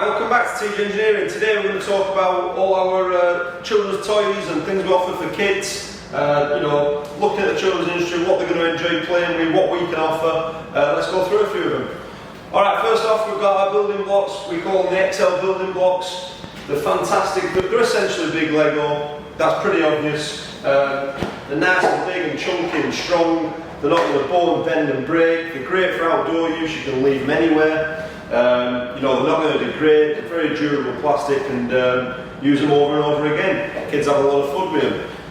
welcome back to TJ Engineering. Today we're going to talk about all our children's toys and things we offer for kids. Looking at the children's industry, what they're going to enjoy playing with, what we can offer. Let's go through a few of them. Alright, first off we've got our building blocks. We call them the XL building blocks. They're fantastic. They're essentially big Lego. That's pretty obvious. They're nice and big and chunky and strong. They're not going to bow and bend and break. They're great for outdoor use. You can leave them anywhere. They're not going to degrade. They're very durable plastic and use them over and over again. Kids have a lot of fun with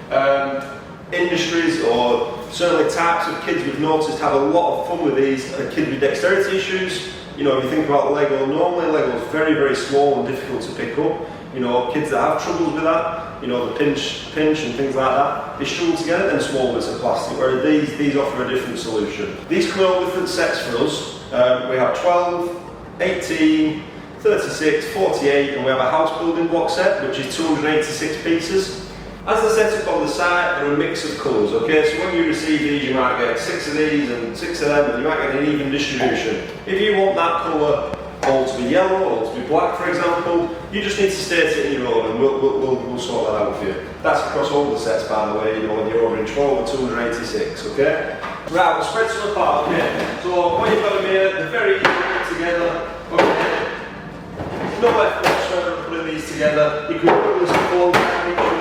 them. Industries or certainly types of kids we've noticed have a lot of fun with these are kids with dexterity issues. If you think about Lego, normally Lego is very, very small and difficult to pick up. Kids that have troubles with that, the pinch and things like that, they struggle to get it in small bits of plastic, whereas these offer a different solution. These come in all different sets for us. We have 12, 18, 36, 48, and we have a house building block set, which is 286 pieces. As they're set up on the site, they're a mix of colours, okay? So when you receive these, you might get 6 of these and 6 of them, and you might get an even distribution. If you want that colour all to be yellow or to be black, for example, you just need to state it in your order and we'll sort that out for you. That's across all the sets, by the way, when you're ordering 12 or 286, okay? Right, we'll spread some apart, okay? So when you've got them here, they're very easy to put together, okay? No effort whatsoever putting these together. You can put them as fold down each other.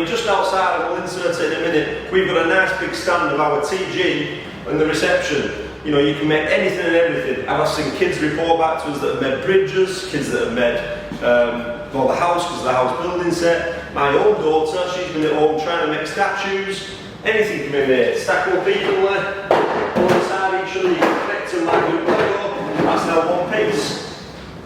Just outside, and we'll insert it in a minute, we've got a nice big stand of our TG in the reception. You can make anything and everything. I've seen kids report back to us that have made bridges, kids that have made the house, because of the house building set. My own daughter, she's been at home trying to make statues. Anything can be made. Stack up evenly, alongside each other, you can connect them like a Lego. That's now one piece.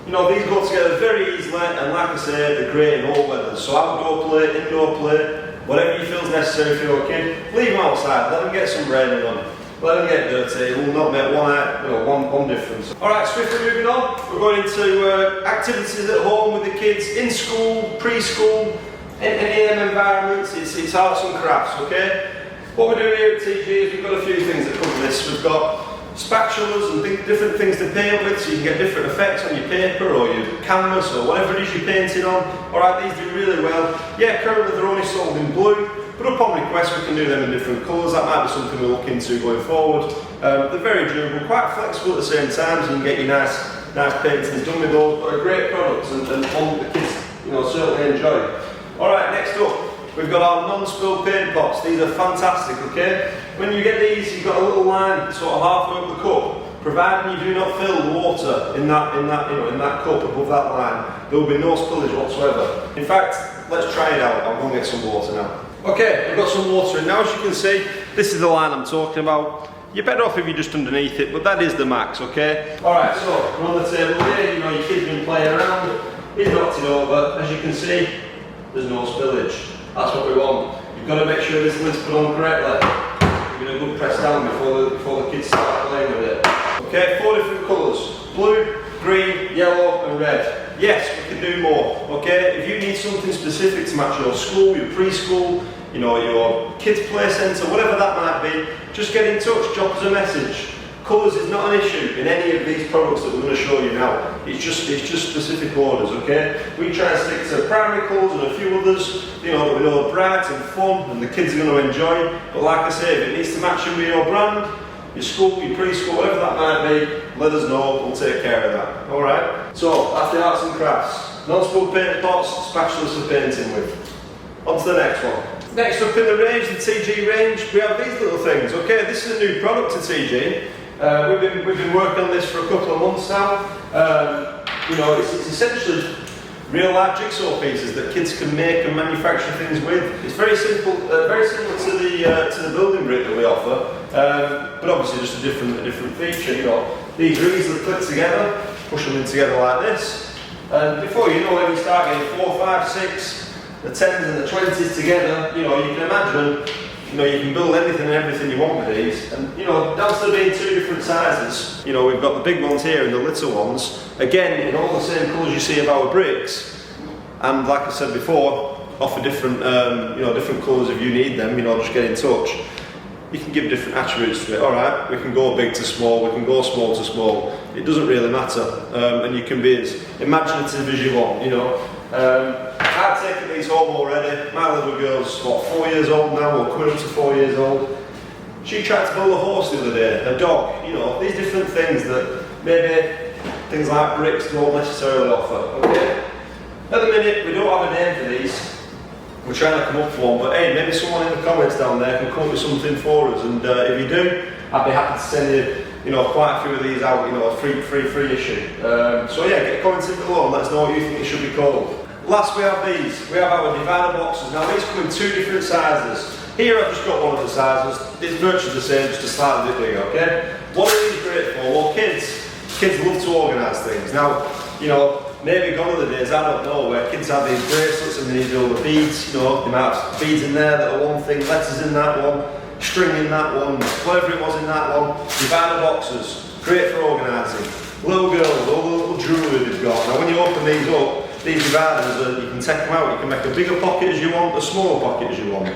These go together very easily, and like I say, they're great in all weathers. So outdoor play, indoor play, whatever you feel is necessary for your kid, leave them outside, let them get some rain on. Let them get dirty, it will not make one difference. Alright, swiftly moving on, we're going into activities at home with the kids, in school, preschool, in any of them environments. It's arts and crafts, okay? What we're doing here at TG is we've got a few things that cover this. We've got spatulas and different things to paint with, so you can get different effects on your paper or your canvas or whatever it is you're painting on. Alright, these do really well. Yeah, currently they're only sold in blue, but upon request we can do them in different colours. That might be something we'll look into going forward. They're very durable, quite flexible at the same time, so you can get your nice paintings done with those. But a great product and one that the kids certainly enjoy. Alright, next up, we've got our non-spill paint pots. These are fantastic, okay? When you get these, you've got a little line sort of halfway up the cup. Providing you do not fill water in that cup above that line, there will be no spillage whatsoever. In fact, let's try it out. I'll go and get some water now. Okay, I've got some water in now. As you can see, this is the line I'm talking about. You're better off if you're just underneath it, but that is the max, okay? Alright, so we're on the table here. Your kid's been playing around. He's knocked it over. As you can see, there's no spillage. That's what we want. You've got to make sure this lid's put on correctly. Give it a good press down before the kids start playing with it. Okay, 4 different colours. Blue, green, yellow and red. Yes, we can do more. Okay, if you need something specific to match your school, your preschool, your kids play centre, whatever that might be, just get in touch, drop us a message. Colours is not an issue in any of these products that we're going to show you now. It's just specific orders, okay? We try and stick to primary colours and a few others, that we know are bright and fun and the kids are going to enjoy. But like I say, if it needs to match in with your brand, your school, your preschool, whatever that might be, let us know, we'll take care of that. Alright? So, that's the arts and crafts. Non-spill paint pots, spatulas for painting with. On to the next one. Next up in the range, the TG range, we have these little things, okay? This is a new product to TG. We've been working on this for a couple of months now. It's essentially real life jigsaw pieces that kids can make and manufacture things with. It's very simple, very similar to the building brick that we offer, but obviously just a different feature. These are easily clipped together, push them in together like this, and before you know it, you start getting 4, 5, 6, the 10s and the 20s together. You can imagine. You can build anything and everything you want with these, and down to being 2 different sizes. We've got the big ones here and the little ones, again in all the same colours you see of our bricks, and like I said before, offer different different colours if you need them. Just get in touch. You can give different attributes to it. Alright, we can go big to small, we can go small to small. it doesn't really matter, and you can be as imaginative as you want, you know. I've taken these home already. My little girl's, what, 4 years old now, or coming up to 4 years old. She tried to build a horse the other day, a dog, you know, these different things that maybe things like bricks don't necessarily offer, okay? At the minute, we don't have a name for these. We're trying to come up with one, but hey, maybe someone in the comments down there can come up with something for us, and if you do, I'd be happy to send you, you know, quite a few of these out, you know, a free issue. So yeah, get comments in below and let us know what you think it should be called. Last we have these. We have our divider boxes. Now these come in two different sizes. Here I've just got one of the sizes. It's virtually the same, just a slightly bit bigger, okay? What are these great for? Well, kids love to organise things. Now, you know, maybe gone are the days, I don't know, where kids have these bracelets and they need all the beads, you know, they might have beads in there that are one thing, letters in that one, string in that one, whatever it was in that one. Divider boxes, great for organising. Little girls, all the little jewellery they've got. Now when you open these up, these dividers, you can take them out, you can make a bigger pocket as you want, a smaller pocket as you want.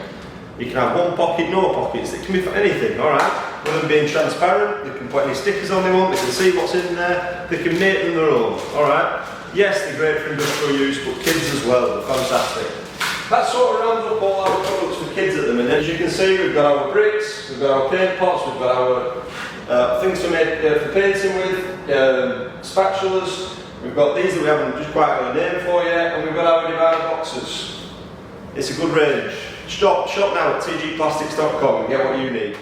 You can have one pocket, no pockets, it can be for anything, alright? With them being transparent, they can put any stickers on they want, they can see what's in there, they can make them their own, alright? Yes, they're great for industrial use, but kids as well, they're fantastic. That sort of rounds up all our products for kids at the minute. As you can see, we've got our bricks, we've got our paint pots, we've got our things for painting with, spatulas, we've got these that we haven't just quite got a name for yet, and we've got our divider boxes. It's a good range. Shop now at tgplastics.com and get what you need.